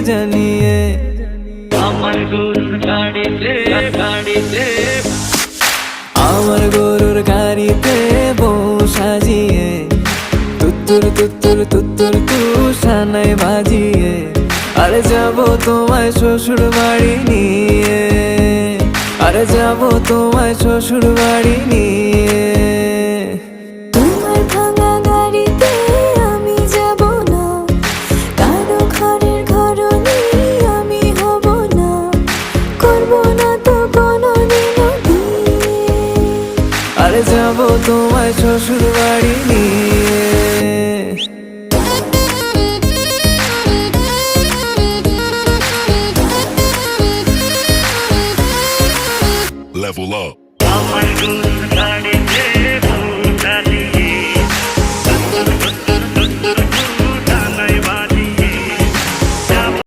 জানিয়ে আমার গরুর গাড়িতে আমার গরুর গাড়িতে বউ সাজিয়ে তুত্তুর তুত্তুর তুত্তুর তুষানায় বাজিয়ে আরে যাব তোমায় শ্বশুর বাড়ি নিয়ে আরে যাব তোমায় শ্বশুর বাড়ি নিয়ে তোমার ভাঙা গাড়িতে আমি যাব না, কারো ঘরের ঘরনি আমি হব না, করব না তো কোনোদিনও বিয়ে। আরে যাব তোমায় শ্বশুর বাড়ি নিয়ে Level up. আমার গরুর